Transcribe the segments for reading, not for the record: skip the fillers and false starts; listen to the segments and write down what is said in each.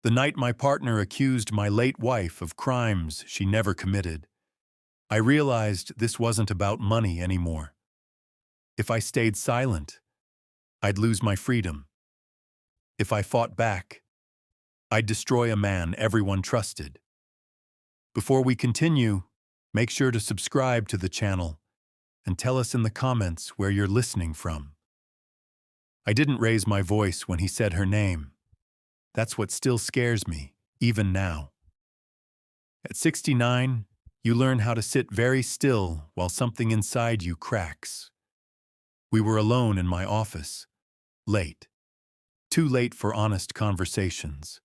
The night my partner accused my late wife of crimes she never committed, I realized this wasn't about money anymore. If I stayed silent, I'd lose my freedom. If I fought back, I'd destroy a man everyone trusted. Before we continue, make sure to subscribe to the channel and tell us in the comments where you're listening from. I didn't raise my voice when he said her name. That's what still scares me, even now. At 69, you learn how to sit very still while something inside you cracks. We were alone in my office, late. Too late for honest conversations.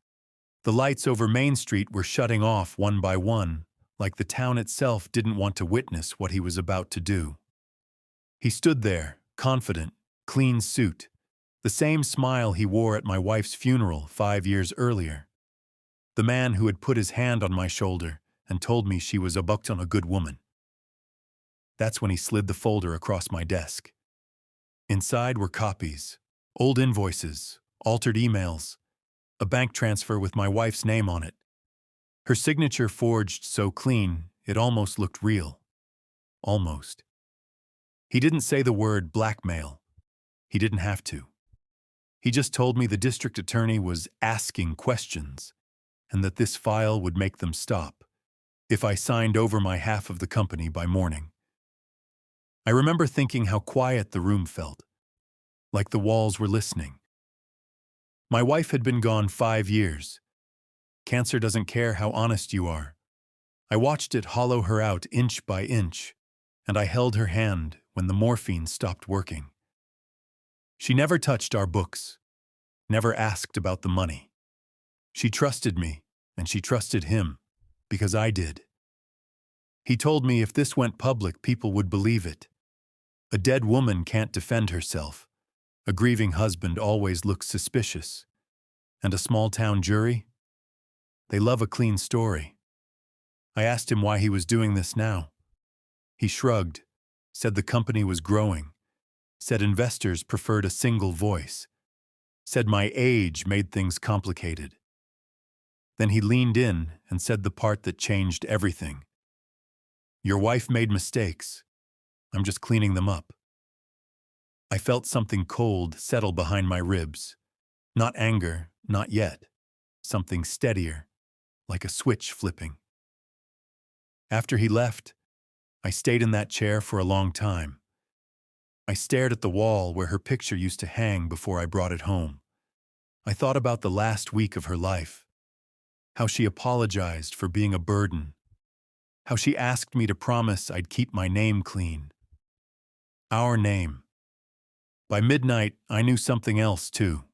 The lights over Main Street were shutting off one by one, like the town itself didn't want to witness what he was about to do. He stood there, confident, clean suit, the same smile he wore at my wife's funeral 5 years earlier. The man who had put his hand on my shoulder and told me she was a good woman. That's when he slid the folder across my desk. Inside were copies, old invoices, altered emails, a bank transfer with my wife's name on it. Her signature forged so clean, it almost looked real. Almost. He didn't say the word blackmail. He didn't have to. He just told me the district attorney was asking questions and that this file would make them stop if I signed over my half of the company by morning. I remember thinking how quiet the room felt, like the walls were listening. My wife had been gone 5 years. Cancer doesn't care how honest you are. I watched it hollow her out inch by inch, and I held her hand when the morphine stopped working. She never touched our books, never asked about the money. She trusted me, and she trusted him, because I did. He told me if this went public, people would believe it. A dead woman can't defend herself. A grieving husband always looks suspicious. And a small-town jury? They love a clean story. I asked him why he was doing this now. He shrugged, said the company was growing, said investors preferred a single voice, said my age made things complicated. Then he leaned in and said the part that changed everything. Your wife made mistakes. I'm just cleaning them up. I felt something cold settle behind my ribs. Not anger, not yet. Something steadier, like a switch flipping. After he left, I stayed in that chair for a long time. I stared at the wall where her picture used to hang before I brought it home. I thought about the last week of her life, how she apologized for being a burden, how she asked me to promise I'd keep my name clean. Our name. By midnight, I knew something else, too.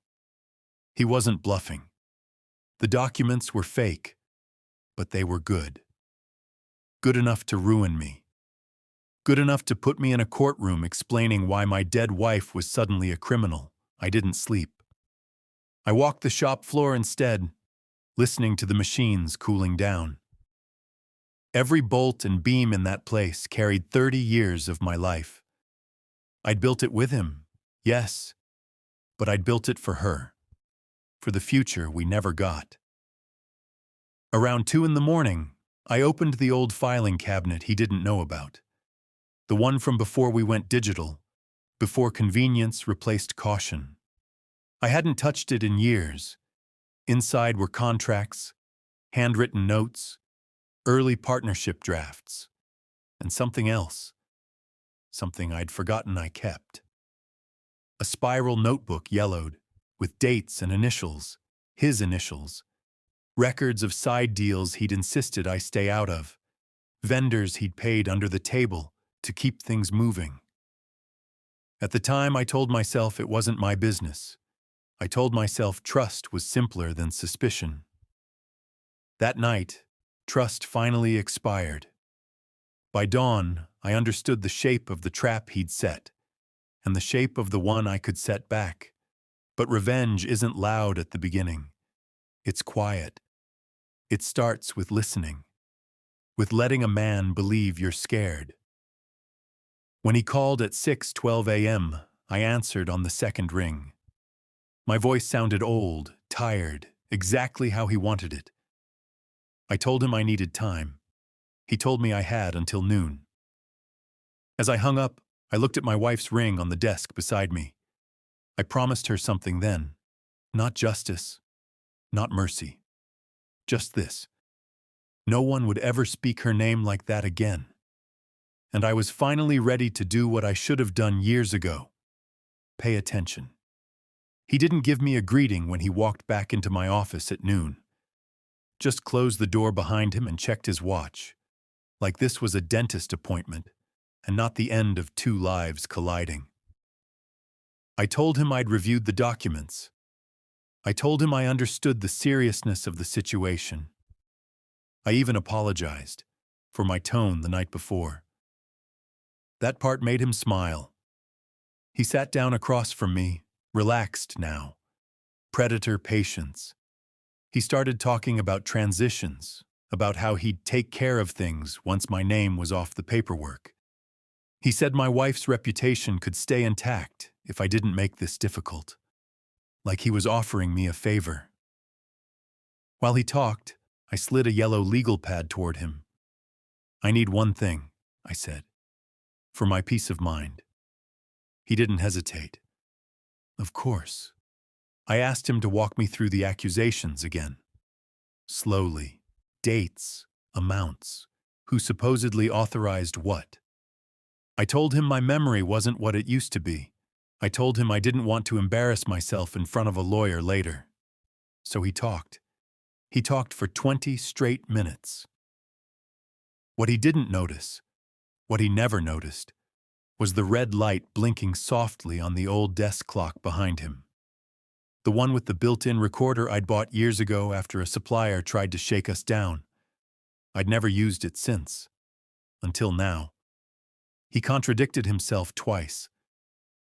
He wasn't bluffing. The documents were fake, but they were good. Good enough to ruin me. Good enough to put me in a courtroom explaining why my dead wife was suddenly a criminal. I didn't sleep. I walked the shop floor instead, listening to the machines cooling down. Every bolt and beam in that place carried 30 years of my life. I'd built it with him, yes, but I'd built it for her, for the future we never got. Around 2 a.m, I opened the old filing cabinet he didn't know about. The one from before we went digital, before convenience replaced caution. I hadn't touched it in years. Inside were contracts, handwritten notes, early partnership drafts, and something else. Something I'd forgotten I kept. A spiral notebook yellowed, with dates and initials, his initials. Records of side deals he'd insisted I stay out of. Vendors he'd paid under the table to keep things moving. At the time, I told myself it wasn't my business. I told myself trust was simpler than suspicion. That night, trust finally expired. By dawn, I understood the shape of the trap he'd set, and the shape of the one I could set back. But revenge isn't loud at the beginning. It's quiet. It starts with listening, with letting a man believe you're scared. When he called at 6:12 a.m., I answered on the second ring. My voice sounded old, tired, exactly how he wanted it. I told him I needed time. He told me I had until noon. As I hung up, I looked at my wife's ring on the desk beside me. I promised her something then. Not justice, not mercy. Just this. No one would ever speak her name like that again. And I was finally ready to do what I should have done years ago. Pay attention. He didn't give me a greeting when he walked back into my office at noon. Just closed the door behind him and checked his watch, like this was a dentist appointment and not the end of two lives colliding. I told him I'd reviewed the documents. I told him I understood the seriousness of the situation. I even apologized for my tone the night before. That part made him smile. He sat down across from me, relaxed now. Predator patience. He started talking about transitions, about how he'd take care of things once my name was off the paperwork. He said my wife's reputation could stay intact if I didn't make this difficult, like he was offering me a favor. While he talked, I slid a yellow legal pad toward him. I need one thing, I said, for my peace of mind. He didn't hesitate. Of course. I asked him to walk me through the accusations again. Slowly. Dates, amounts, who supposedly authorized what. I told him my memory wasn't what it used to be. I told him I didn't want to embarrass myself in front of a lawyer later. So he talked. He talked for 20 straight minutes. What he didn't notice, what he never noticed, was the red light blinking softly on the old desk clock behind him. The one with the built-in recorder I'd bought years ago after a supplier tried to shake us down. I'd never used it since. Until now. He contradicted himself twice.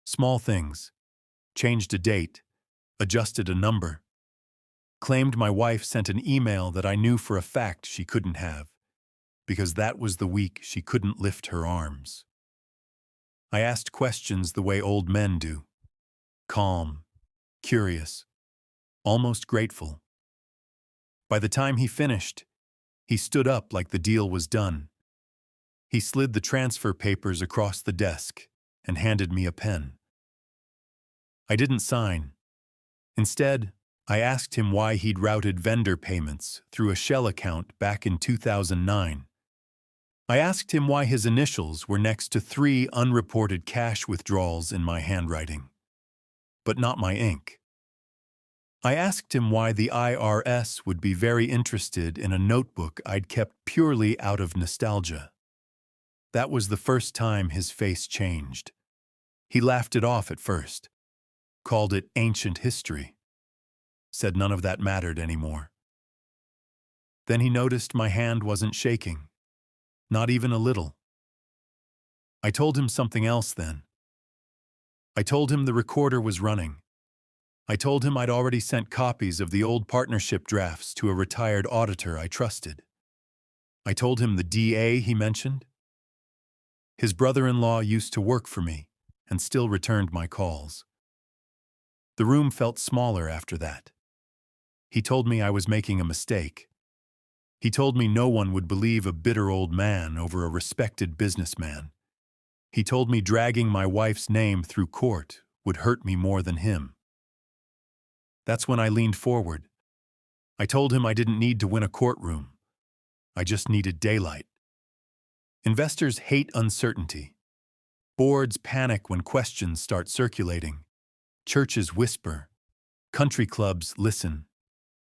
Small things. Changed a date. Adjusted a number. Claimed my wife sent an email that I knew for a fact she couldn't have, because that was the week she couldn't lift her arms. I asked questions the way old men do. Calm. Curious. Almost grateful. By the time he finished, he stood up like the deal was done. He slid the transfer papers across the desk and handed me a pen. I didn't sign. Instead, I asked him why he'd routed vendor payments through a shell account back in 2009. I asked him why his initials were next to 3 unreported cash withdrawals in my handwriting, but not my ink. I asked him why the IRS would be very interested in a notebook I'd kept purely out of nostalgia. That was the first time his face changed. He laughed it off at first, called it ancient history, said none of that mattered anymore. Then he noticed my hand wasn't shaking, not even a little. I told him something else then. I told him the recorder was running. I told him I'd already sent copies of the old partnership drafts to a retired auditor I trusted. I told him the DA he mentioned. His brother-in-law used to work for me and still returned my calls. The room felt smaller after that. He told me I was making a mistake. He told me no one would believe a bitter old man over a respected businessman. He told me dragging my wife's name through court would hurt me more than him. That's when I leaned forward. I told him I didn't need to win a courtroom. I just needed daylight. Investors hate uncertainty. Boards panic when questions start circulating. Churches whisper. Country clubs listen.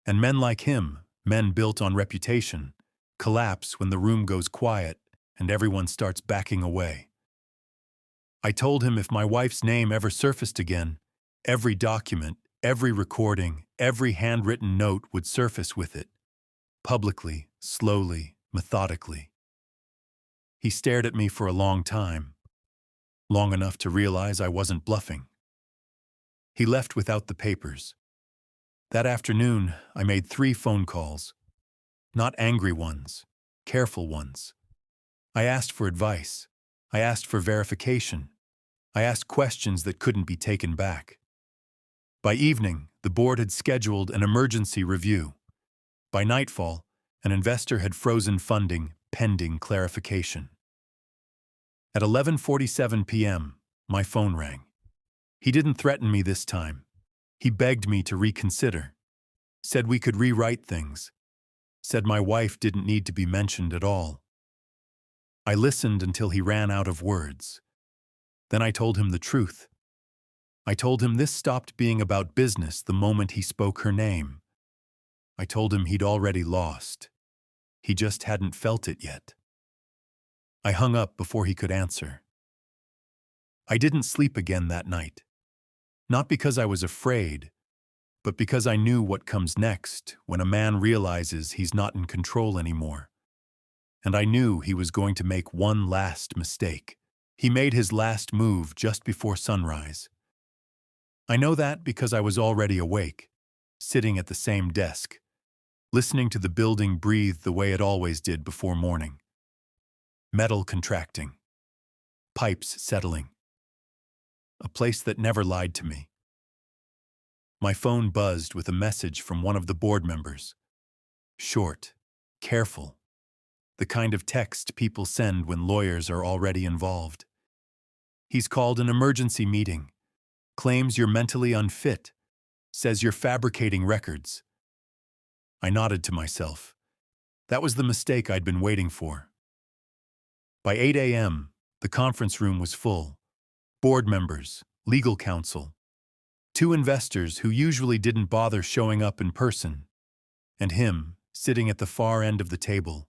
And men like him, men built on reputation, collapse when the room goes quiet and everyone starts backing away. I told him if my wife's name ever surfaced again, every document, every recording, every handwritten note would surface with it. Publicly, slowly, methodically. He stared at me for a long time, long enough to realize I wasn't bluffing. He left without the papers. That afternoon, I made 3 phone calls. Not angry ones, careful ones. I asked for advice. I asked for verification. I asked questions that couldn't be taken back. By evening, The board had scheduled an emergency review. By nightfall, an investor had frozen funding pending clarification. At 11:47 p.m., my phone rang. He didn't threaten me this time. He begged me to reconsider. Said we could rewrite things. Said my wife didn't need to be mentioned at all. I listened until he ran out of words. Then I told him the truth. I told him this stopped being about business the moment he spoke her name. I told him he'd already lost. He just hadn't felt it yet. I hung up before he could answer. I didn't sleep again that night. Not because I was afraid, but because I knew what comes next when a man realizes he's not in control anymore. And I knew he was going to make one last mistake. He made his last move just before sunrise. I know that because I was already awake, sitting at the same desk, listening to the building breathe the way it always did before morning. Metal contracting. Pipes settling. A place that never lied to me. My phone buzzed with a message from one of the board members. Short, careful, the kind of text people send when lawyers are already involved. He's called an emergency meeting, claims you're mentally unfit, says you're fabricating records. I nodded to myself. That was the mistake I'd been waiting for. By 8 a.m., the conference room was full. Board members, legal counsel, 2 investors who usually didn't bother showing up in person, and him sitting at the far end of the table,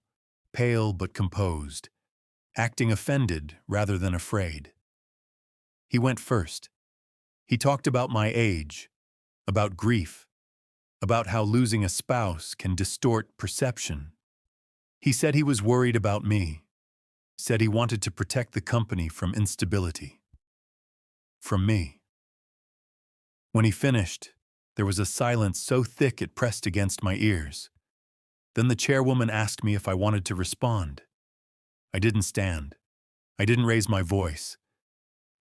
pale but composed, acting offended rather than afraid. He went first. He talked about my age, about grief, about how losing a spouse can distort perception. He said he was worried about me, said he wanted to protect the company from instability. From me. When he finished, there was a silence so thick it pressed against my ears. Then the chairwoman asked me if I wanted to respond. I didn't stand. I didn't raise my voice.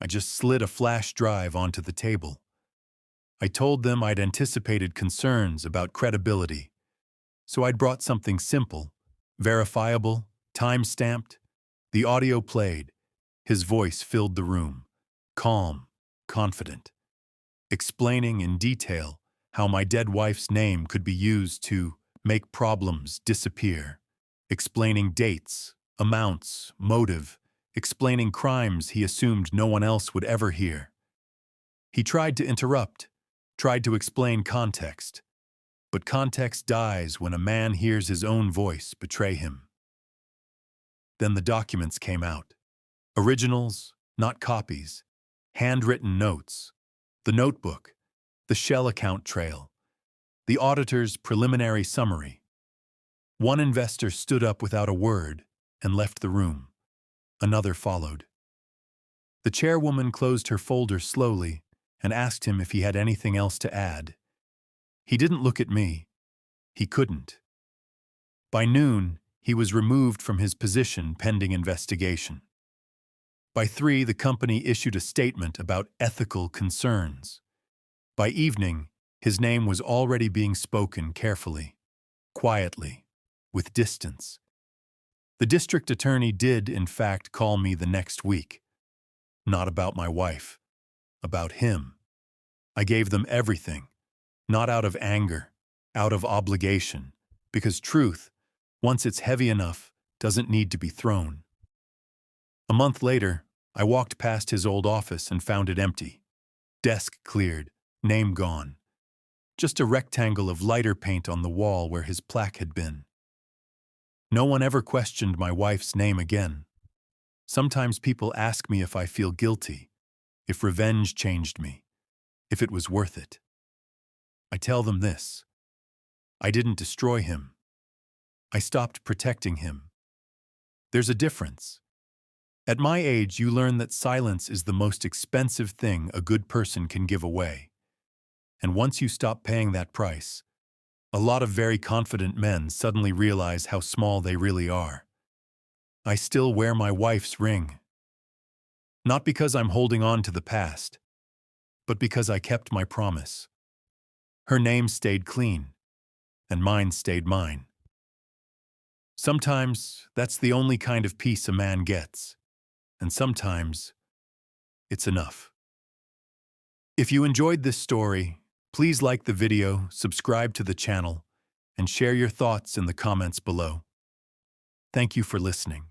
I just slid a flash drive onto the table. I told them I'd anticipated concerns about credibility, so I'd brought something simple, verifiable, time-stamped. The audio played. His voice filled the room, calm, confident, explaining in detail how my dead wife's name could be used to make problems disappear, explaining dates, amounts, motive, explaining crimes he assumed no one else would ever hear. He tried to interrupt, tried to explain context, but context dies when a man hears his own voice betray him. Then the documents came out. Originals, not copies, handwritten notes, the notebook, the shell account trail, the auditor's preliminary summary. One investor stood up without a word and left the room. Another followed. The chairwoman closed her folder slowly and asked him if he had anything else to add. He didn't look at me. He couldn't. By noon, he was removed from his position pending investigation. By 3, the company issued a statement about ethical concerns. By evening, his name was already being spoken carefully, quietly, with distance. The district attorney did, in fact, call me the next week. Not about my wife, about him. I gave them everything, not out of anger, out of obligation, because truth, once it's heavy enough, doesn't need to be thrown. A month later, I walked past his old office and found it empty. Desk cleared, name gone. Just a rectangle of lighter paint on the wall where his plaque had been. No one ever questioned my wife's name again. Sometimes people ask me if I feel guilty, if revenge changed me, if it was worth it. I tell them this. I didn't destroy him. I stopped protecting him. There's a difference. At my age, you learn that silence is the most expensive thing a good person can give away. And once you stop paying that price, a lot of very confident men suddenly realize how small they really are. I still wear my wife's ring. Not because I'm holding on to the past, but because I kept my promise. Her name stayed clean, and mine stayed mine. Sometimes that's the only kind of peace a man gets, and sometimes it's enough. If you enjoyed this story, please like the video, subscribe to the channel, and share your thoughts in the comments below. Thank you for listening.